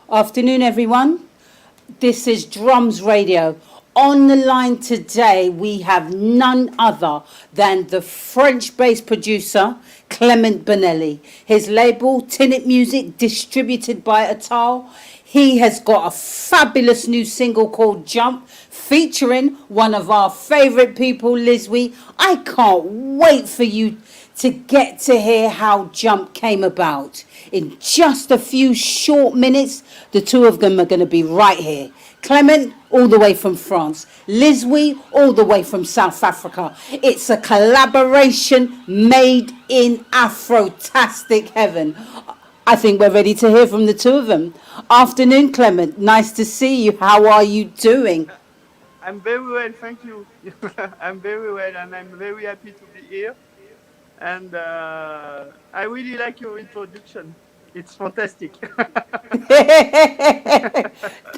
Afternoon, everyone. This is Drums Radio. On the line today, we have none other than the French-based producer, Klement Bonelli. His label, Tinnit Music, distributed by Atal. He has got a fabulous new single called Jump, featuring one of our favourite people, Lizwi. I can't wait for you to get to hear how Jump came about. In just a few short minutes, the two of them are going to be right here. Klement, all the way from France. Lizwi, all the way from South Africa. It's a collaboration made in Afro-tastic heaven. I think we're ready to hear from the two of them. Afternoon, Klement. Nice to see you. How are you doing? I'm very well, thank you. I'm very well, and I'm very happy to be here. And I really like your introduction. It's fantastic.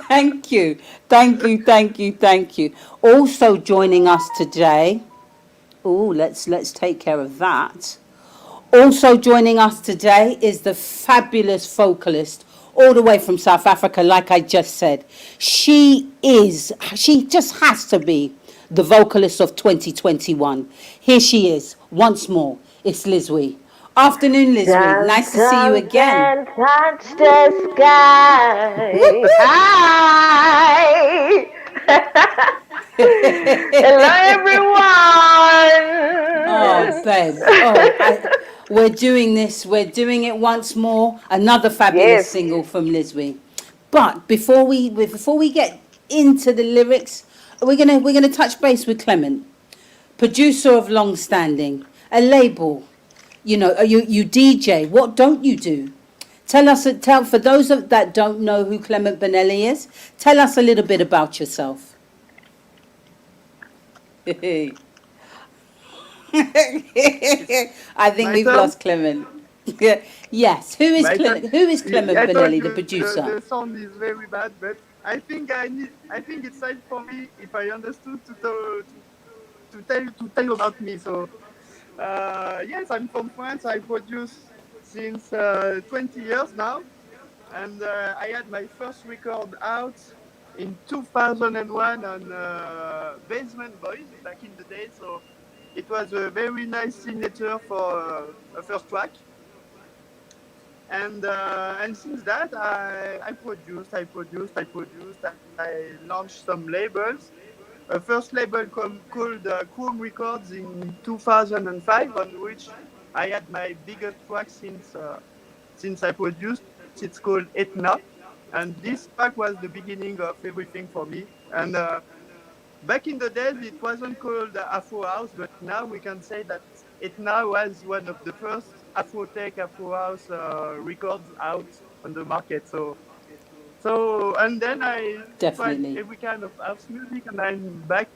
Thank you. Thank you, thank you, thank you. Also joining us today. Oh, let's take care of that. Also joining us today is the fabulous vocalist all the way from South Africa, like I just said. She just has to be the vocalist of 2021. Here she is, once more. It's Lizwi. Afternoon, Lizwi. Nice to see you again. Touch the sky. Hi. Hello, everyone. Oh, babe. We're doing this. We're doing it once more. Another fabulous single from Lizwi. But before we get into the lyrics, we're gonna touch base with Klement, producer of Long Standing, a label. You know, you DJ. What don't you do? Tell for those that don't know who Klement Bonelli is. Tell us a little bit about yourself. I think we've lost Klement. Yes. Who is Klement Bonelli, the producer? The sound is very bad, but I think it's time for me, if I understood, to tell you about me. So. Yes, I'm from France. I produce since 20 years now, and I had my first record out in 2001 on Basement Boys back in the day. So it was a very nice signature for a first track. And since that, I produced. I launched some labels. A first label called Chrome Records in 2005, on which I had my biggest track since I produced. It's called Etna, and this track was the beginning of everything for me. And back in the days, it wasn't called Afro House, but now we can say that Etna was one of the first Afro House records out on the market. So, and then I tried every kind of house music, and I'm back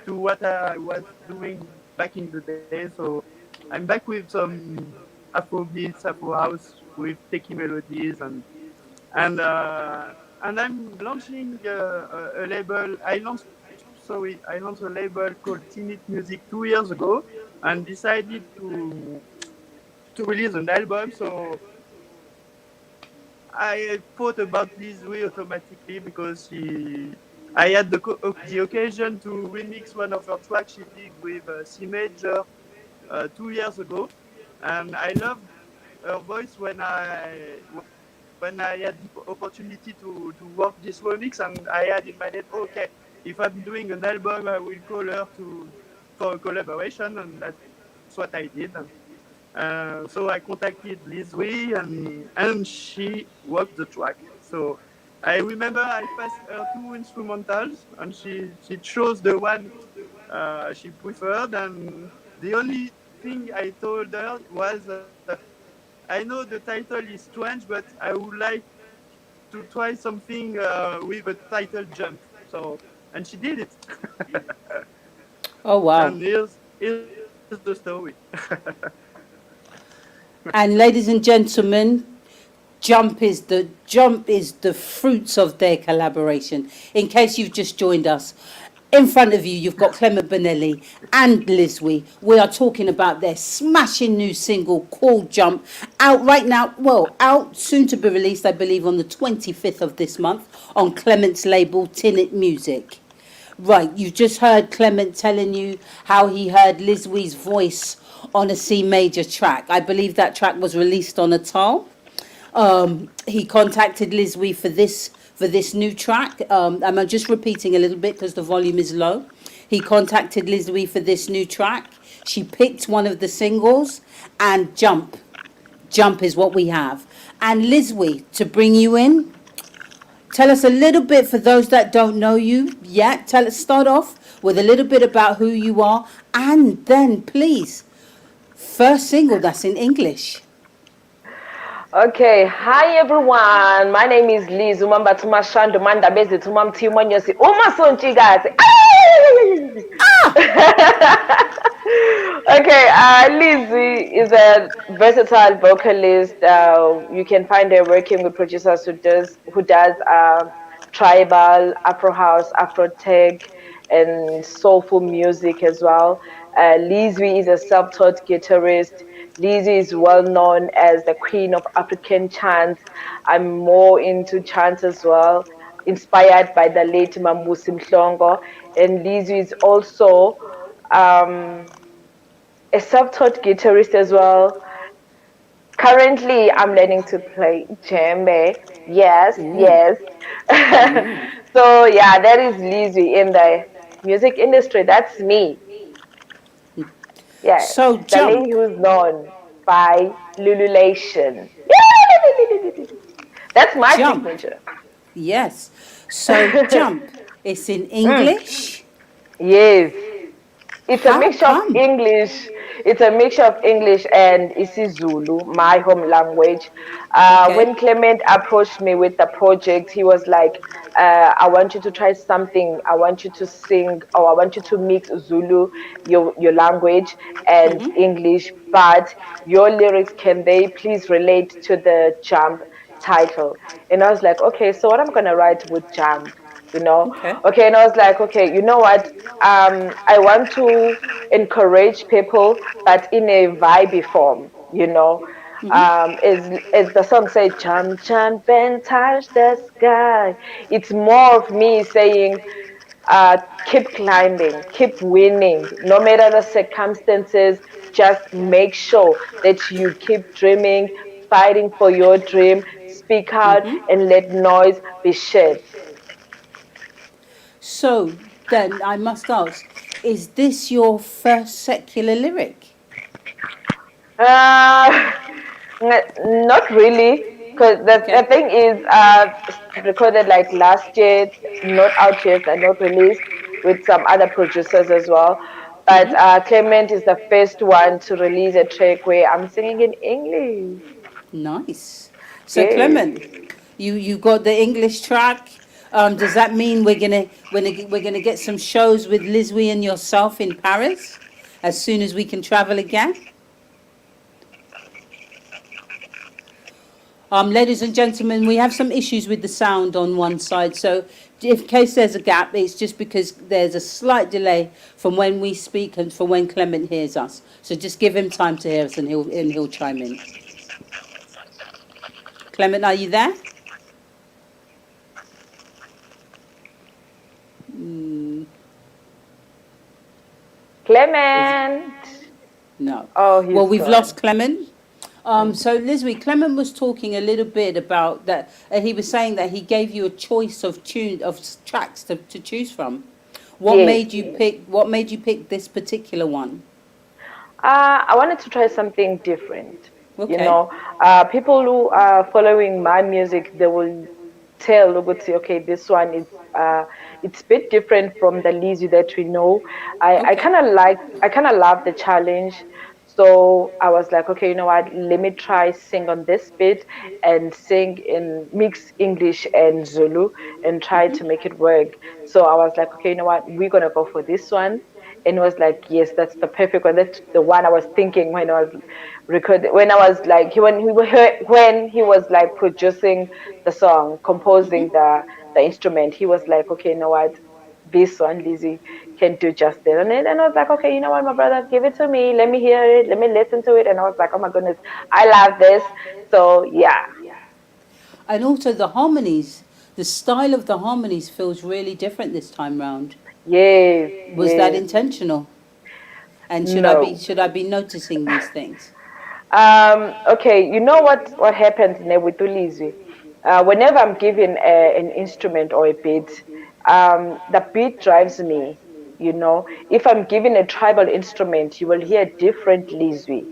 to what I was doing back in the day. So I'm back with some Afro beats, Afro house with techie melodies, and I'm launching a label. I launched a label called Tinnit Music 2 years ago, and decided to release an album. So I thought about Lizwi automatically because I had the occasion to remix one of her tracks she did with C major 2 years ago, and I loved her voice when I had the opportunity to work this remix, and I had in my head, okay, if I'm doing an album, I will call her for a collaboration, and that's what I did. So I contacted Lizwi, and she worked the track. So I remember I passed her 2 instrumentals, and she chose the one she preferred. And the only thing I told her was, I know the title is strange, but I would like to try something with a title Jump. So, and she did it. Oh wow! And here's the story. And ladies and gentlemen, Jump is the fruits of their collaboration. In case you've just joined us, In front of you, you've got Klement Bonelli and Lizwi. We are talking about their smashing new single called Jump, out right now. Well, out soon to be released, I believe, on the 25th of this month on Klement's label, Tinnit Music. Right, you just heard Klement telling you how he heard Lizwi's voice on a C major track. I believe that track was released on a TAL. He contacted Lizwi for this new track. I'm just repeating a little bit because the volume is low. He contacted Lizwi for this new track. She picked one of the singles, and Jump is what we have. And Lizwi, to bring you in, tell us a little bit for those that don't know you yet. Start off with a little bit about who you are, and then please, first single that's in English. Okay, hi everyone. My name is Liz. Umamba tumashando manda bezi tumamti umanyosi. Umasonchigazi. Okay, Lizzie is a versatile vocalist. You can find her working with producers who does tribal, Afro house, Afro tech, and soulful music as well. Lizzie is a self-taught guitarist. Lizzie is well known as the queen of African chants. I'm more into chants as well, inspired by the late Mamusi Mhlongo. And Lizzie is also um, a self-taught guitarist as well. Currently, I'm learning to play djembe. Yes, yes. So yeah, that is Lizzie in the music industry. That's me. Yeah, So the Jump. lady who's known by Lululation. That's my Jump. signature. Yes. So Jump. It's in English. Yes. It's a How mixture of come? English. It's a mixture of English and isiZulu, my home language. Okay. When Klement approached me with the project, he was like, "I want you to try something. I want you to sing, or I want you to mix Zulu, your language, and English. But your lyrics, can they please relate to the Jump title?" And I was like, "Okay, so what I'm gonna write with Jump?" you know Okay. okay, and I was like, okay, you know what, I want to encourage people, but in a vibey form, as the song says, jump jump and touch the sky. It's more of me saying, keep climbing, keep winning, no matter the circumstances. Just make sure that you keep dreaming, fighting for your dream, speak out, and let noise be shared. So then I must ask, is this your first secular lyric? Uh, Not really, because the Okay. thing is, recorded like last year, not out yet, and not released with some other producers as well. But Clement is the first one to release a track where I'm singing in English. Nice. So Yes. Clement, you got the English track. Does that mean we're gonna get some shows with Lizwi and yourself in Paris as soon as we can travel again? Ladies and gentlemen, we have some issues with the sound on one side, so in case there's a gap, it's just because there's a slight delay from when we speak and from when Clement hears us. So just give him time to hear us, and he'll chime in. Clement, are you there? Is Clement. no. Oh, Well, he's we've lost gone. Clement. So Lizwi, Clement was talking a little bit about that. He was saying that he gave you a choice of tracks to choose from. What Yes. made you pick? What made you pick this particular one? I wanted to try something different. You Okay. know, People who are following my music, they will tell Luguti, okay, this one is it's a bit different from the Lizzie that we know. Okay. I kind of love the challenge. So I was like, okay, you know what? Let me try sing on this bit and sing in mix English and Zulu and try to make it work. So I was like, okay, you know what? We're gonna go for this one. And it was like, yes, that's the perfect one. That's the one I was thinking when I was recording. When I was like, when he was like producing the song, composing the instrument, he was like, okay, you know what? this one, Lizzie, can do justice. And I was like, okay, you know what, my brother, give it to me. Let me hear it. Let me listen to it. And I was like, oh my goodness, I love this. So yeah. And also the harmonies, the style of the harmonies feels really different this time round. Yes, Was that yes. intentional? And No. should I be noticing these things? Okay, you know what happens with Lizwi? Whenever I'm given an instrument or a beat, the beat drives me. If I'm given a tribal instrument, you will hear different Lizwi.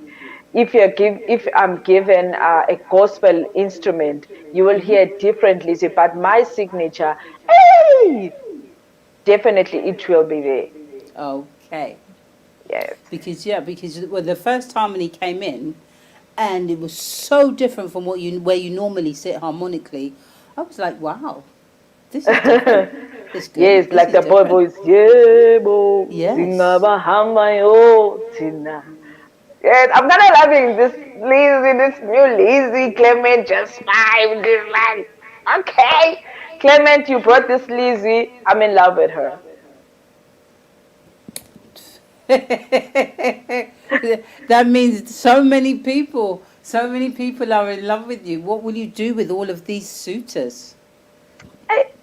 If I'm given a gospel instrument, you will hear different Lizwi. But my signature, hey, definitely it will be there. Okay. Yes. Because well, the first harmony came in, and it was so different from where you normally sit harmonically. I was like, wow, this is different. It's good. Yes, This like is the boy different. voice. Yebo, Yes. singabahamba yo tina. Yes, I'm kind of loving this new lazy Clement just vibe. This like, okay, Clement, you brought this lazy. I'm in love with her. That means so many people are in love with you. What will you do with all of these suitors?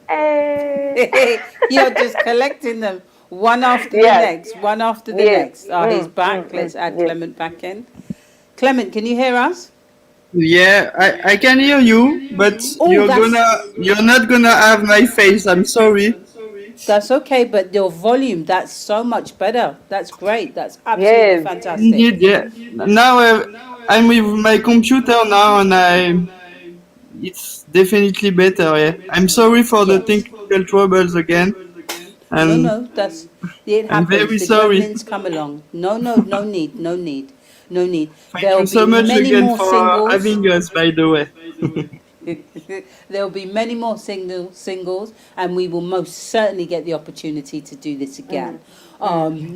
Eh. You're just collecting them one after the Yes, next, one after the yes, next. Oh, he's back. Let's add yes. Clement back in. Clement, can you hear us? Yeah, I can hear you, but Oh, you're not gonna have my face. I'm sorry. that's okay, but your volume, that's so much better. That's great. That's absolutely Yes. fantastic. Indeed, yeah. Now I'm with my computer now, and it's definitely better. Yeah. I'm sorry for the Yes. technical troubles again, No, and no, that's it I'm happens. very The sorry. gremlins come along. No, no, no need, no need, no need. Thank There'll you be so much many again more for singles. having us, by the way. There'll be many more singles, and we will most certainly get the opportunity to do this again.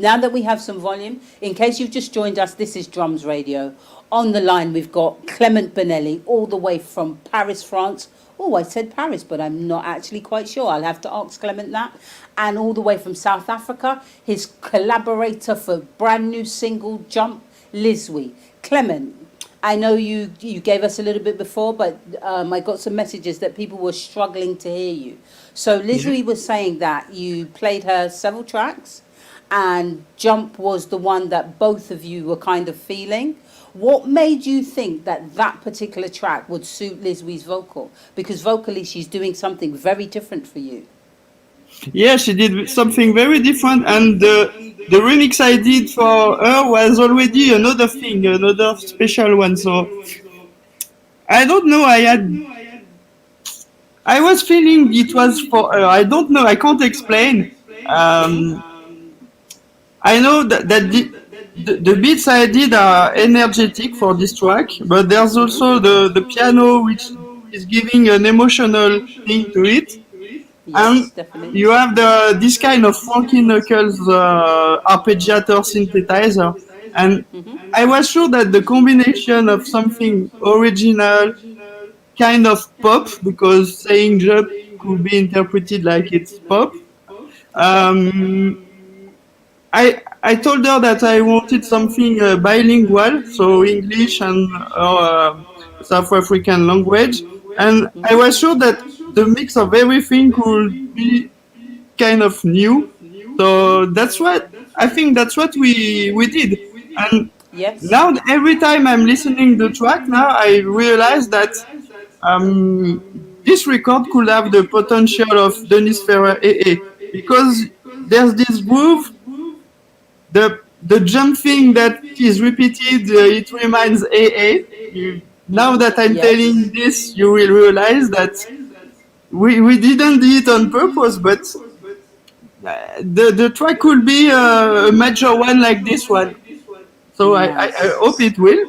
Now that we have some volume, in case you've just joined us, this is Drums Radio. On the line, we've got Klement Bonelli, all the way from Paris, France. Oh, I said Paris, but I'm not actually quite sure. I'll have to ask Clement that. And all the way from South Africa, his collaborator for brand new single Jump, Lizwi. Clement, I know you gave us a little bit before, but I got some messages that people were struggling to hear you. So Lizwi was saying that you played her several tracks, and Jump was the one that both of you were kind of feeling. What made you think that that particular track would suit Lizwi's vocal? Because vocally she's doing something very different for you. Yeah, she did something very different, and the remix I did for her was already another thing, another special one. So I don't know. I was feeling it was for her. I don't know. I can't explain. Um, I know that the beats I did are energetic for this track, but there's also the piano which is giving an emotional thing to it. And Yes, definitely. you have this kind of funky knuckles arpeggiator synthesizer, and I was sure that the combination of something original, kind of pop, because saying jump could be interpreted like it's pop. Okay. Um, I told her that I wanted something bilingual, so English and South African language, and I was sure that the mix of everything could be kind of new. So I think that's what we did. And Yes. now every time I'm listening the track now, I realize that um, this record could have the potential of Dennis Ferrer AA, because there's this groove, the jump thing that is repeated, it reminds AA. Now that I'm telling Yes. this, you will realize that we didn't do it on purpose, but the track could be a major one like this one. So I Nice. hope it will.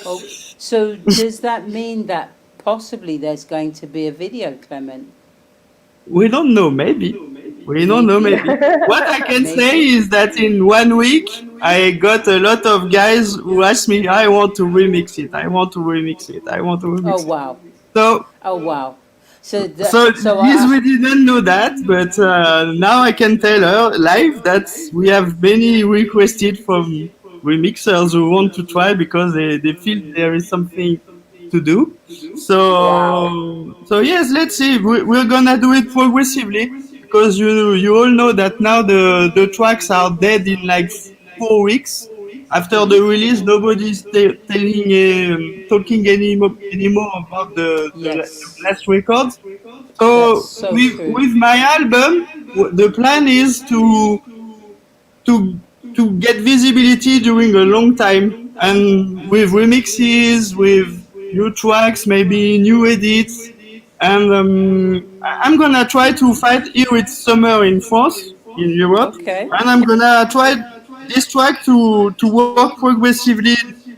Oh, so does that mean that possibly there's going to be a video, Clement? We don't know, maybe. We don't know, Maybe. maybe. What I can say Maybe. is that in 1 week, I got a lot of guys who asked me, I want to remix it, I want to remix it, I want to Oh remix it. wow. So, Oh wow. So, So so Lizwi didn't know that, but now I can tell her live that we have many requested from remixers who want to try because they feel there is something to do. Wow. So yes, let's see. We're gonna do it progressively because you all know that now the tracks are dead in like 4 weeks. After the release, nobody's talking anymore about the yes, last records. that's So so true. with my album, the plan is to to get visibility during a long time, and with remixes, with new tracks, maybe new edits, and I'm gonna try to fight here. It's summer in France, in Europe, Okay. and I'm gonna try this track to work progressively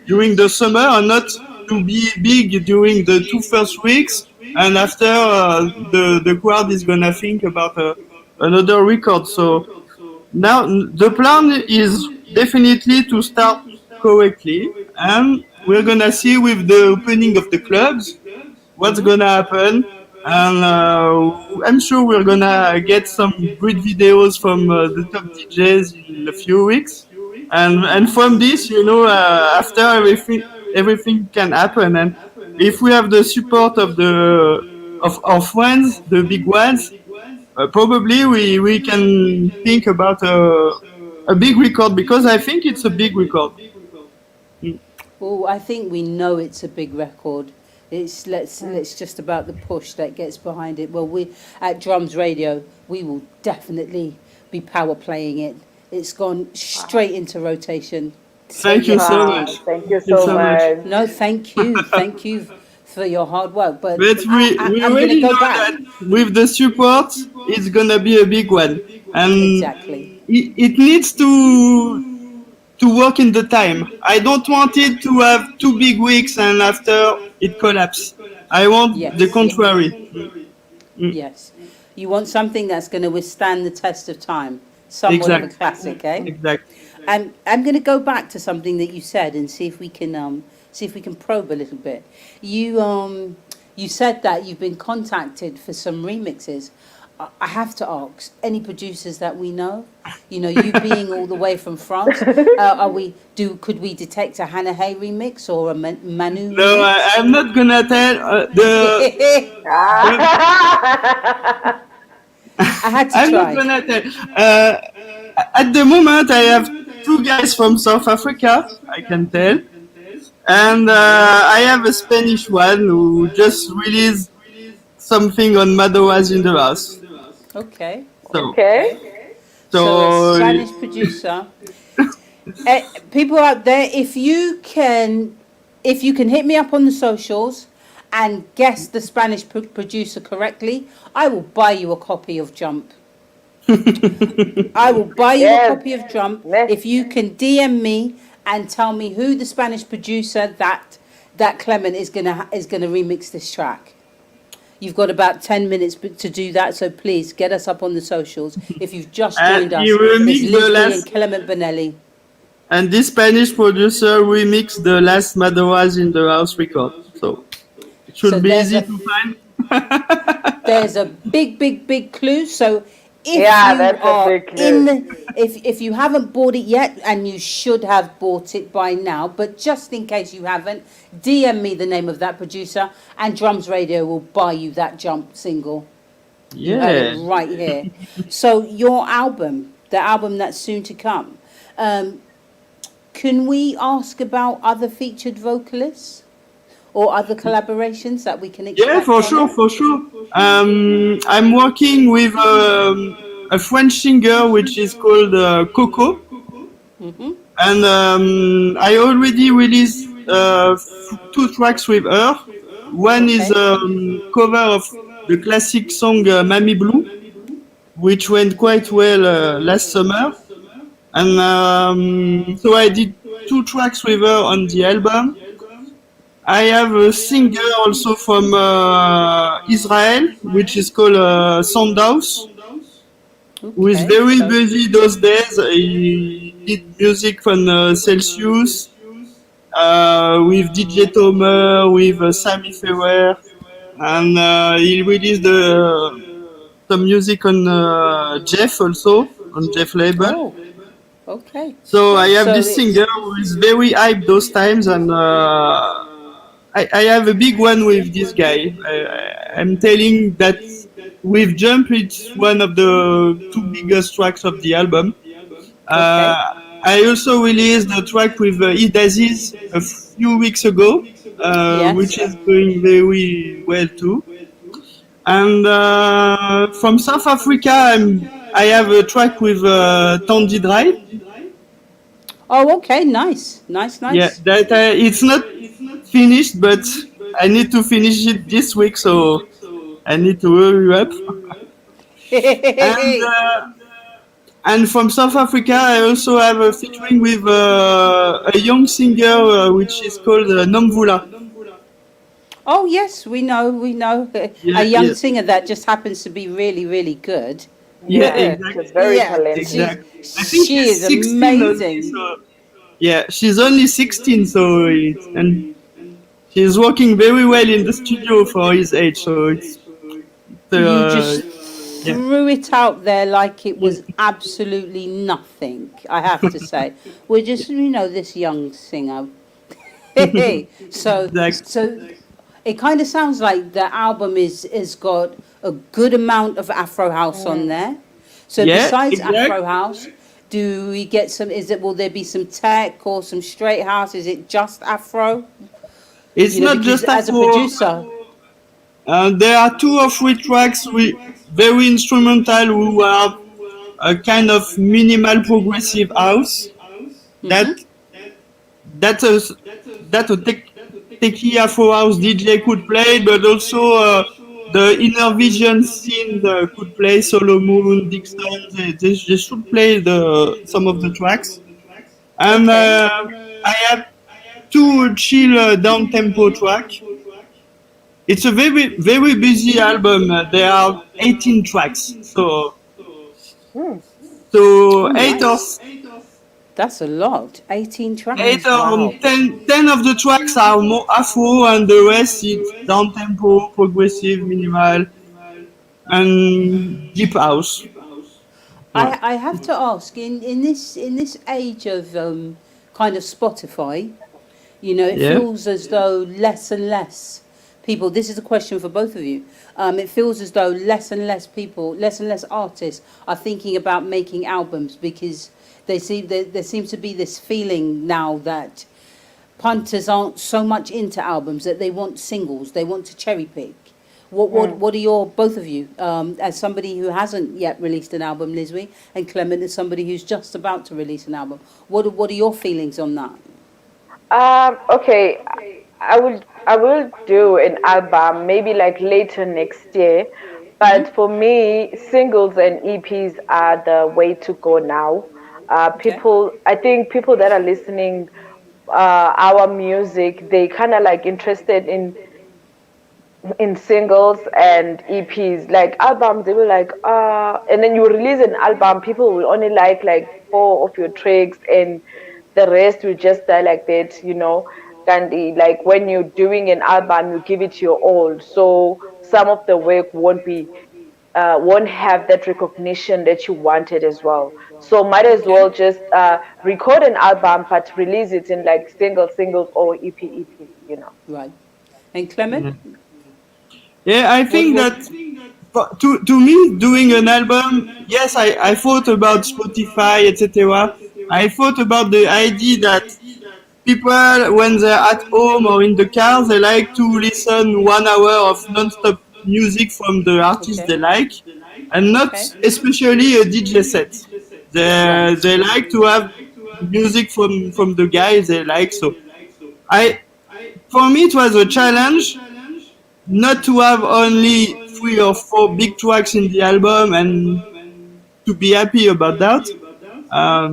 during the summer and not to be big during the 2 first weeks, and after the crowd is gonna think about another record. So now the plan is definitely to start correctly, and we're gonna see with the opening of the clubs what's gonna happen. And I'm sure we're gonna get some great videos from the top DJs in a few weeks, and from this, after everything can happen, and if we have the support of our friends, the big ones, probably we can think about a big record because I think it's a big record. Mm. Oh, I think we know it's a big record. It's let's just about the push that gets behind it. Well, we at Drums Radio, we will definitely be power playing it. It's gone straight into rotation. So Thank you yes, so Wow. much. indeed. Thank you Thank you so so much. much. No, thank you for your hard work. But But we I'm gonna already go know back. that with the support, it's gonna be a big one, and Exactly. it needs to work in the time. I don't want it to have 2 big weeks and after it collapse. I want the Yes. contrary. Mm. Yes. You want something that's going to withstand the test of time. Somewhat of a Exact, classic, eh? exact. I'm going to go back to something that you said and see if we can probe a little bit. You said that you've been contacted for some remixes. I have to ask, any producers that we know? You know, you being all the way from France, could we detect a Hannah Hay remix or a Manu No, remix? I'm not gonna tell the Ah. I had to I'm not try. gonna tell. Uh, at the moment, I have two guys from South Africa. I can tell, and I have a Spanish one who just released something on Madoas in the house. Okay. So, Okay. So a so Spanish producer. People out there, if you can hit me up on the socials and guess the Spanish producer correctly, I will buy you a copy of Jump. I will buy you a Yes. copy of Jump Let's if you can DM me and tell me who the Spanish producer that Klement is gonna remix this track. You've got about 10 minutes to do that, so please get us up on the socials. If you've just joined he us, it's remixed the Lizwi and last, Klement Bonelli. and this Spanish producer remixed the last Madoas in the house record. So it So should be easy to find. there's a big clue. So if Yeah, you that's a are big in clue. the, if you haven't bought it yet, and you should have bought it by now, but just in case you haven't, DM me the name of that producer, and Drums Radio will buy you that Jump single. You heard it Yeah. right here. So your album, the album that's soon to come, um, can we ask about other featured vocalists or other collaborations that we can Yeah, expect for on sure, it? for sure. I'm working with a French singer which is called Coco, Hmm. and I already released two tracks with her. One is Okay. cover of the classic song Mamie Blue, which went quite well last summer, and so I did two tracks with her on the album. I have a singer also from Israel, which is called Soundhouse, who is Okay. very So busy those days. He did music on Celsius, with DJ Tomer, with Sammy Ferrer. and he released some music on Jeff also, on Jeff label. Oh, okay. So I have So this it's singer who is very hyped those times, and I have a big one with this guy. I'm telling that with Jump, it's one of the two biggest tracks of the album. okay. I also released a track with Idaziz a few weeks ago, Yes. which is going very well too. And from South Africa, I have a track with Tandy Drive. Oh, okay. Nice. Nice. Yeah, Nice. that it's not finished, but I need to finish it this week, so I need to hurry up. And and from South Africa, I also have a featuring with a young singer which is called Nomvula. Oh yes, we know. We know a Yeah, young yeah, singer that just happens to be really, really good. yeah, Yeah, exactly, she's very Yeah, talented. she exactly. I think she she's is 16 only, amazing. so yeah, she's only 16, so and she's working very well in the studio for his age, so You uh, just yeah. threw it out there like it Yeah. was absolutely nothing. I have to say, we're just this young singer. so Exactly. so it kind of sounds like the album is got a good amount of Afro house on Mm. there. So Yeah, besides Afro exactly. house, do we get some? Is it will there be some tech or some straight house? Is it just Afro? It's not Because just as a Afro. producer, There are two or three tracks with very instrumental who are a kind of minimal progressive house that mm-hmm. that a that a techie Afro house DJ could play, but also the Inner Vision scene could play. Solomon, Dixon, they should play some of the tracks. And Okay. I have two chill down tempo track. It's a very busy album. There are 18 tracks, Mm. Oh, so nice. That's a lot. 18 eight tracks. or Wow. 10 of the tracks are more Afro, and the rest is down tempo, progressive, minimal, and deep house. Ouais. I have to ask in this age of kind of Spotify, it Yeah. feels as though less and less people. This is a question for both of you. It feels as though less and less people, less and less artists are thinking about making albums because there seems to be this feeling now that punters aren't so much into albums that they want singles. They want to cherry pick. Mm. What are your both of you as somebody who hasn't yet released an album, Lizwi, and Klement as somebody who's just about to release an album? What are your feelings on that? Okay, I will do an album maybe like later next year, Hmm. but for me, singles and EPs are the way to go now. Okay. I think people that are listening our music, they kind of like interested in singles and EPs. Like albums, they were like, and then you release an album, people will only like four of your tracks, and the rest will just die like that. And like when you're doing an album, you give it your all. So some of the work won't have that recognition that you wanted as well. So might as Okay. well just record an album, but release it in like singles or EP. Right. And Clement, Yeah. Yeah, I what think what? that to me, doing an album, yes, I thought about Spotify, etc. I thought about the idea that people, when they're at home or in the car, they like to listen 1 hour of non-stop music from the artist Okay. they like, and not Okay. especially a DJ set. Right. They like to have music from the guys they like. So I, for me, it was a challenge not to have only 3 or 4 big tracks in the album and to be happy about that.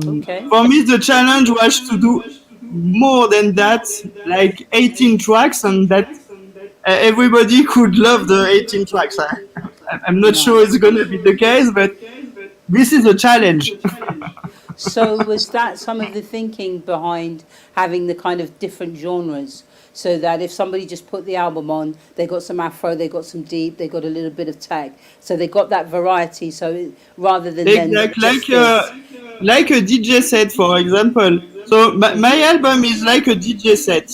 Okay. For me, the challenge was to do more than that, like 18 tracks, and that everybody could love the 18 tracks. I'm not sure it's Nice. going to be the case, but this is a challenge. So was that some of the thinking behind having the kind of different genres? so that if somebody just put the album on, they got some Afro, they got some deep, they got a little bit of tech. So they got that variety. So rather than then Exactly, just this. like a DJ set, for example. So my album is like a DJ set.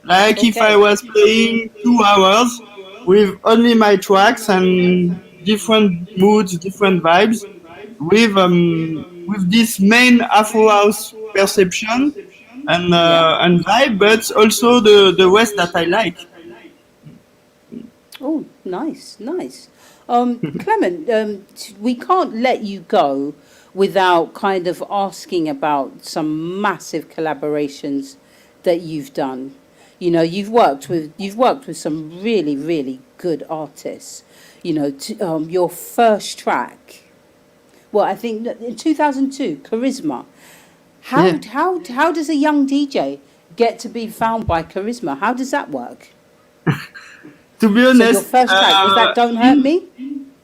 Like if I Okay. was playing 2 hours with only my tracks and different moods, different vibes, with this main Afro house perception Yeah. and vibe, but also the rest that I like. Oh, nice, nice. Clement, we can't let you go without kind of asking about some massive collaborations that you've done. You know, you've worked with some really, really good artists. You know, your first track. Well, I think in 2002, Charisma. How Yeah. how how does a young DJ get to be found by Charisma? How does that work? To be So your honest, first track was that "Don't Hurt in Me"?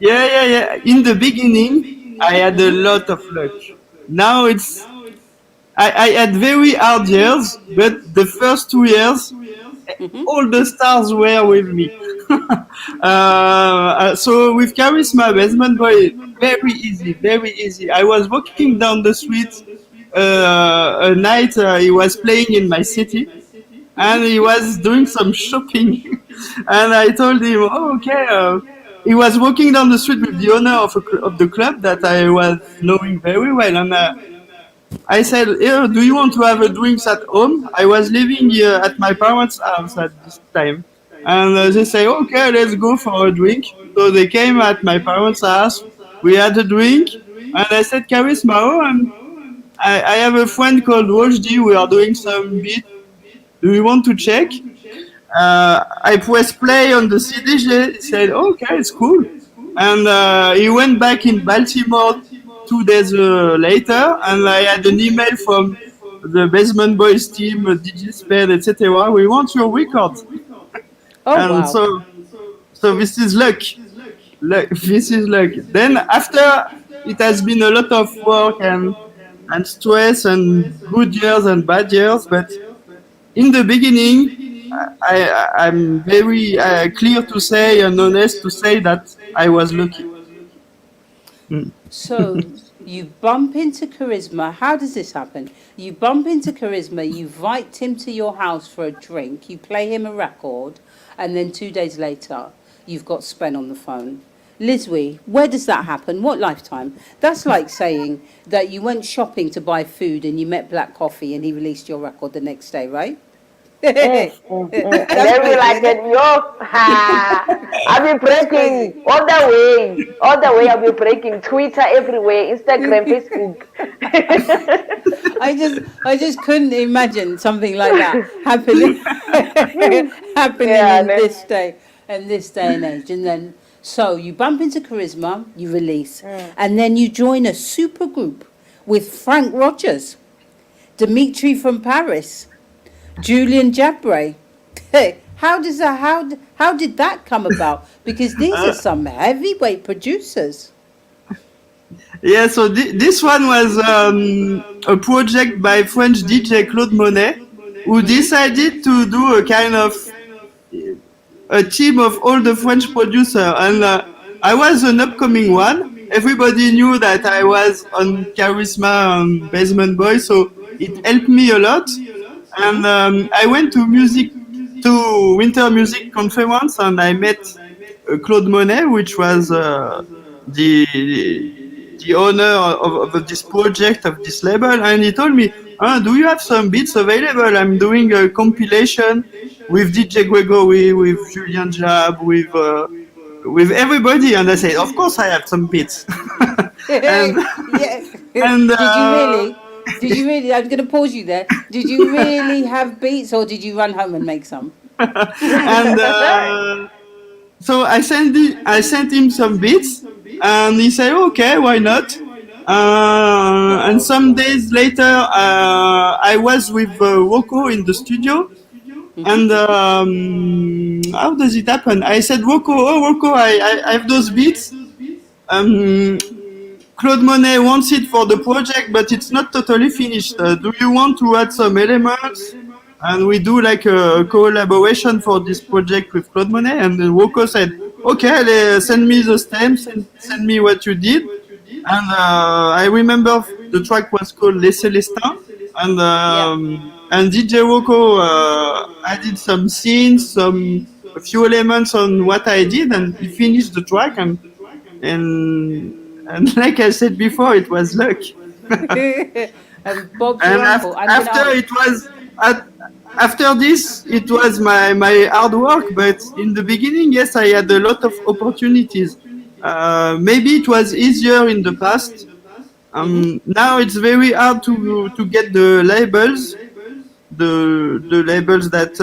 yeah. In the beginning, I had a lot of luck. Now I had very hard years, but the first 2 years, all the stars were with me. So with Charisma, Basement Boy, very easy, very easy. I was walking down the street a night. He was playing in my city, and he was doing some shopping. And I told him, "Oh, okay." He was walking down the street with the owner of the club that I was knowing very well, and I said, do you want to have a drinks at home? I was living at my parents' house at this time. And they say, okay, let's go for a drink. So they came at my parents' house. We had a drink. And I said, Charisma, I have a friend called Wojdi. We are doing some beat. Do you want to check? I pressed play on the CDJ. He said, okay, it's cool. And he went back in Baltimore 2 days later, and I had an email from the Basement Boys team, DJ Spade, etc. We want your record. Oh And wow. so this is luck. This is luck. Then after it has been a lot of work and stress and good years and bad years, but in the beginning, I'm very clear to say and honest to say that I was lucky. Mm. So you bump into Charisma. How does this happen? You bump into Charisma, you invite him to your house for a drink, you play him a record, and then 2 days later, you've got Spen on the phone. Lizwi, where does that happen? What lifetime? That's like saying that you went shopping to buy food and you met Black Coffee and he released your record the next day, right? And That's then we crazy, like isn't it? it, yo, I'll be That's crazy. breaking all the way. I'll be breaking Twitter everywhere, Instagram, Facebook. I just couldn't imagine something like that happening happening Yeah, in this day and age. And then so you bump into Charisma, you release, and then you join a super group with Frank Rogers, Dimitri from Paris, Julian Jabray. How did that come about? Because these are some heavyweight producers. Yeah, so this one was a project by French DJ Claude Monet, who decided to do a kind of a team of all the French producers, and I was an upcoming one. Everybody knew that I was on Charisma and Basement Boy, so it helped me a lot. And I went to Winter Music Conference, and I met Claude Monet, which was the the owner of this project, of this label, and he told me, do you have some beats available? I'm doing a compilation with DJ Gregory, with Julian Jab, with everybody. And I said, of course I have some beats. and Yeah. and Did you really? Did you really? I'm going to pause you there. Did you really have beats, or did you run home and make some? and so I sent him some beats, and he said, okay, why not? And some days later, I was with Rocco in the studio, and how does it happen? I said, Rocco, I have those beats. Um, Claude Monet wants it for the project, but it's not totally finished. Do you want to add some elements? and we do like a collaboration for this project with Claude Monet. And then Woko said, "Okay, send me the stems and send me what you did." And I remember the track was called Les Célestins, and DJ Woko added some scenes, a few elements on what I did, and he finished the track. And like I said before, it was luck. And Bob's And your uncle. after this, it was my hard work. But in the beginning, yes, I had a lot of opportunities. Maybe it was easier in the past. Now it's very hard to get the labels, the labels that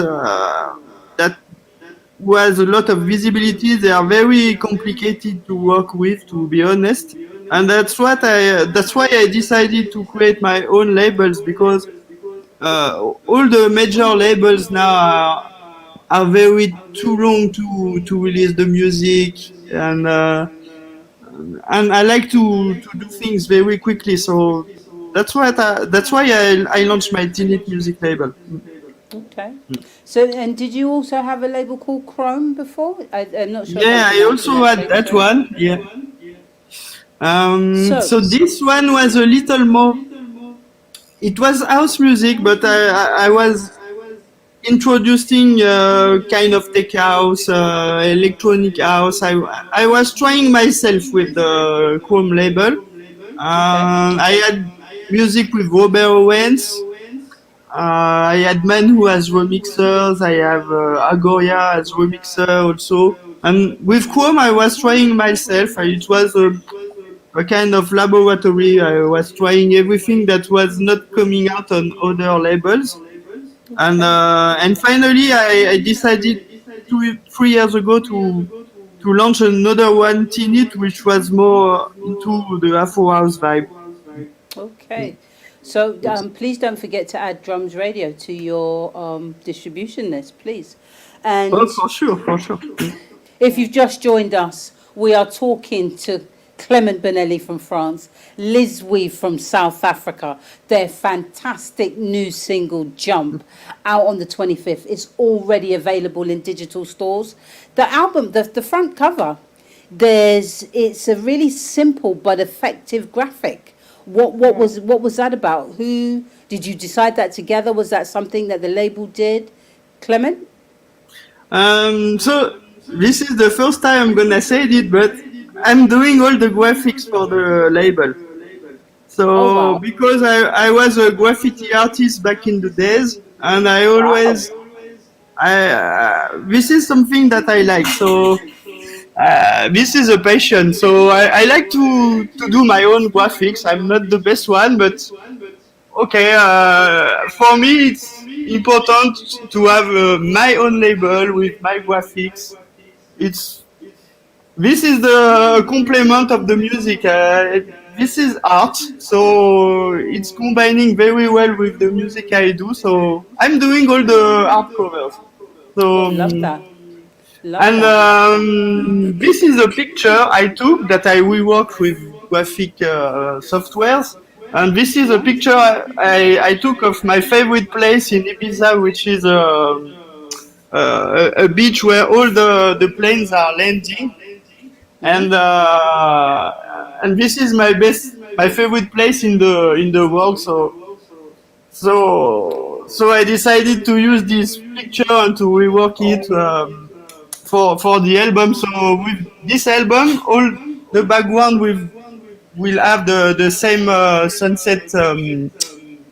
was a lot of visibility. They are very complicated to work with, to be honest. And that's why I decided to create my own labels, because all the major labels now are very too long to release the music, and I like to do things very quickly. So that's why I launched my Tinnit music label. Okay. So, and did you also have a label called Chrome before? I'm not sure if Yeah, I'm I pronouncing also that had that correctly. one. Yeah. So, So this one was a little more. It was house music, but I was introducing kind of tech house, electronic house. I was trying myself with the Chrome label. okay. I had music with Robert Owens. I had Man Who has remixers. I have Agoria as remixer also. And with Chrome, I was trying myself. It was a kind of laboratory. I was trying everything that was not coming out on other labels. And finally, I decided 3 years ago to launch another one, Tinnit, which was more into the Afro house vibe. Okay. So, Yes. please don't forget to add Drums Radio to your distribution list, please. Oh, And for sure, for sure. if you've just joined us, we are talking to Klement Bonelli from France, Lizwi from South Africa. Their fantastic new single, Jump, out on the 25th. It's already available in digital stores. The album, the front cover, it's a really simple but effective graphic. What was that about? Who did you decide that together? Was that something that the label did? Klement? So this is the first time I'm gonna say it, but I'm doing all the graphics for the label. Oh So wow. because I was a graffiti artist back in the days, and I Wow. always this is something that I like. So this is a passion. So I like to do my own graphics. I'm not the best one, but okay. For me, it's important to have my own label with my graphics. It's This is the complement of the music. This is art, so it's combining very well with the music I do. So I'm doing all the art covers. Oh, So love that. Love and that. this is a picture I took that I reworked with graphic softwares. And this is a picture I took of my favorite place in Ibiza, which is a beach where all the planes are landing. And this is my favorite place in the world. So I decided to use this picture and to rework it for the album. So with this album, all the background will have the same sunset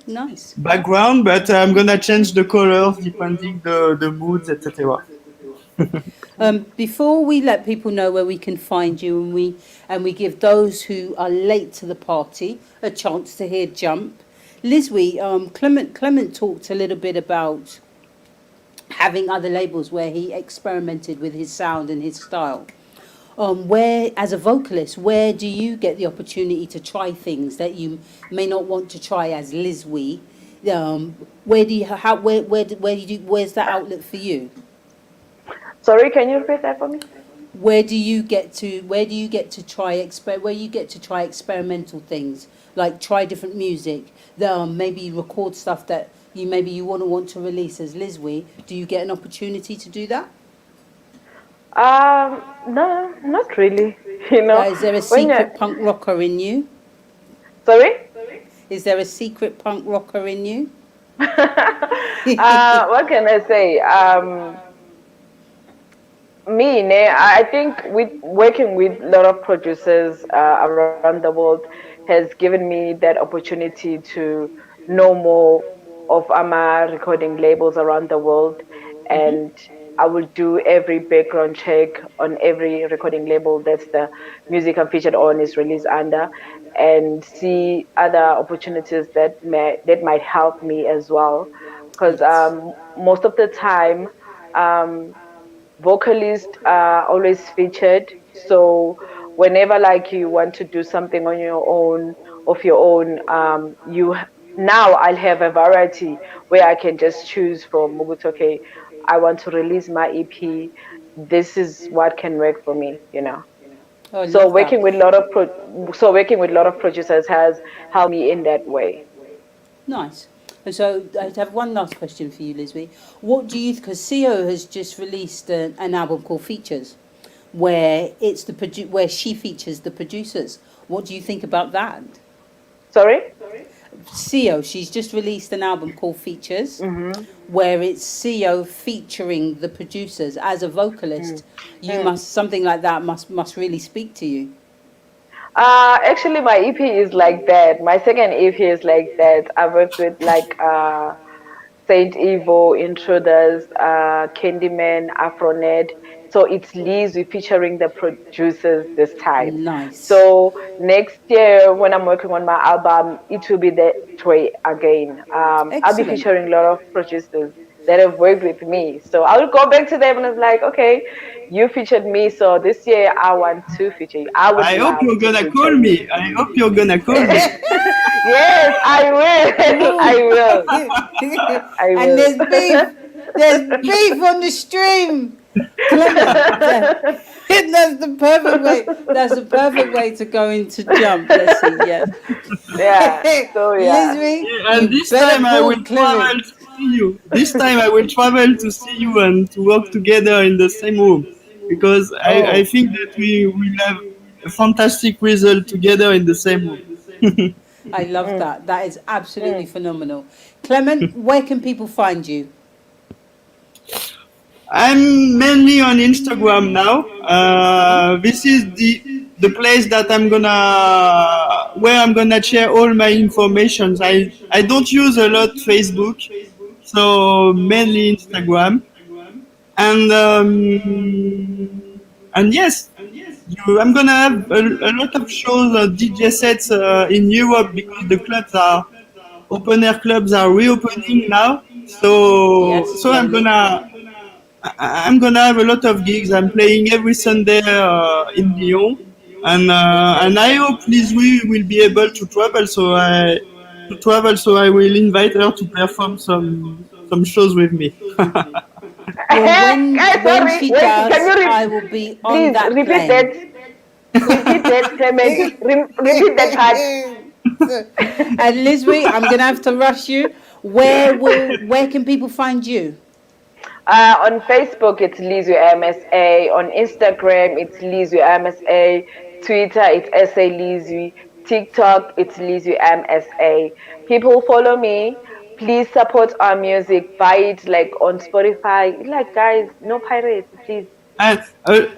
Nice. background, but I'm gonna change the colors depending the moods, etc. Before we let people know where we can find you, and we give those who are late to the party a chance to hear Jump, Lizwi, Klement talked a little bit about having other labels where he experimented with his sound and his style. Where, as a vocalist, where do you get the opportunity to try things that you may not want to try as Lizwi? Where do you how where do you where's that outlet for you? Sorry, can you repeat that for me? Where do you get to try where you get to try experimental things, like try different music, maybe record stuff that you want to release as Lizwi, do you get an opportunity to do that? No, not really. You know, Is there a when you're secret punk rocker in you? sorry. Is there a secret punk rocker in you? What can I say? I think with working with a lot of producers around the world has given me that opportunity to know more of AMA recording labels around the world, Hmm. and I will do every background check on every recording label that's the music I'm featured on is released under, and see other opportunities that might help me as well, because Yes. most of the time. Um, Vocalists are always featured. So whenever like you want to do something on your own, of your own, now I'll have a variety where I can just choose from Mugut. Okay, I want to release my EP. This is what can work for me, you know. Oh, I So love that. working with a lot of working with a lot of producers has helped me in that way. Nice. And so I have one last question for you, Lizwi. What do you? Because CO has just released an album called Features, where it's where she features the producers. What do you think about that? Sorry. CO, she's just released an album called Features, Mm-hmm. where it's CO featuring the producers as a vocalist. You Mm. must something like that must really speak to you. Actually, my EP is like that. My second EP is like that. I worked with like Saint Evo, Intruders, Candyman, Afronet. So it's Lizwi featuring the producers this time. Nice. So next year, when I'm working on my album, it will be that way again. I'll be Excellent. featuring a lot of producers that have worked with me. So I'll go back to them and it's like, okay, you featured me, so this year I want to feature you. I would I hope love you're to gonna feature call you. me. I hope you're gonna call me. Yes, I will. I Ooh. will. I And will. there's beef. There's beef on the stream. Clement. That's the perfect way. That's the perfect way to go into jump. Let's see. Yeah. Yeah. So yeah. Lizwi, Yeah, and you this better time I will call Clement. travel to see you. This time I will travel to see you and to work together in the same room because I Oh, think that we will have a fantastic result together in the same room. I love Mm, that. That is absolutely mm. phenomenal. Clement, where can people find you? I'm mainly on Instagram now. Hmm. This is the place that I'm gonna share all my information. I don't use a lot Facebook, so mainly Instagram. And yes, I'm gonna have a lot of shows, DJ sets in Europe because the clubs are open air clubs are reopening now. Yes, So slowly. I'm gonna have a lot of gigs. I'm playing every Sunday in Lyon, and I hope Lizwi will be able to travel. So I will invite her to perform some shows with me. Well, when Sorry, she wait. Can does, you I will be on please that repeat plane. that? Repeat that, Clement. Repeat that part. And Lizwi, I'm gonna have to rush you. Where can people find you? On Facebook, it's Lizwi MSA. On Instagram, it's Lizwi MSA. Twitter, it's SA Lizwi. TikTok, it's Lizwi MSA. People follow me. Please support our music. Buy it like on Spotify. Like guys, no pirates, please. And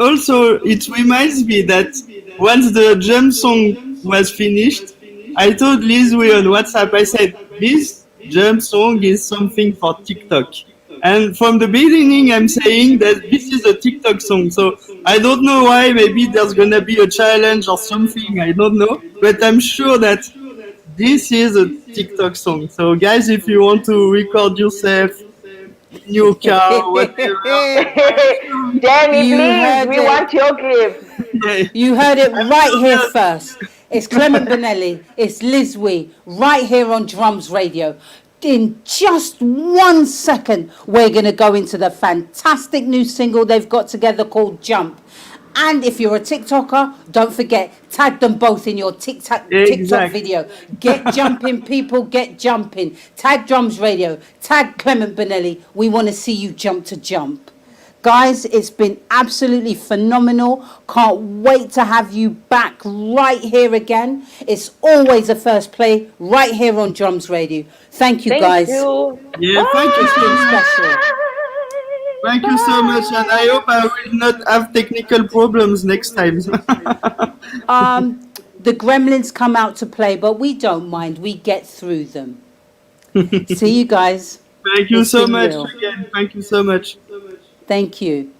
also, it reminds me that once the jump song was finished, I told Lizwi on WhatsApp, I said, this jump song is something for TikTok. And from the beginning, I'm saying that this is a TikTok song. So I don't know why, maybe there's gonna be a challenge or something, I don't know. But I'm sure that this is a TikTok song. So guys, if you want to record yourself in your car, whatever, I'm sure. Danny, You please, heard we it. want your gift. Yeah, You heard it I'm right sure here that first. It's Klement Bonelli. It's Lizwi right here on Drums Radio. In just 1 second, we're going to go into the fantastic new single they've got together called Jump. And if you're a TikToker, don't forget, tag them both in your TikTok Exact. video. Get jumping, people, get jumping. Tag Drums Radio, tag Klement Bonelli. We want to see you jump to jump. Guys, it's been absolutely phenomenal. Can't wait to have you back right here again. It's always a first play right here on Drums Radio. Thank you, guys. Thank you. Yeah, thank you It's so been much. special. Thank you so much, and I hope I will not have technical problems next time. The gremlins come out to play, but we don't mind. We get through them. See you guys. Thank you It's so been much real. again. Thank you so much. Thank you.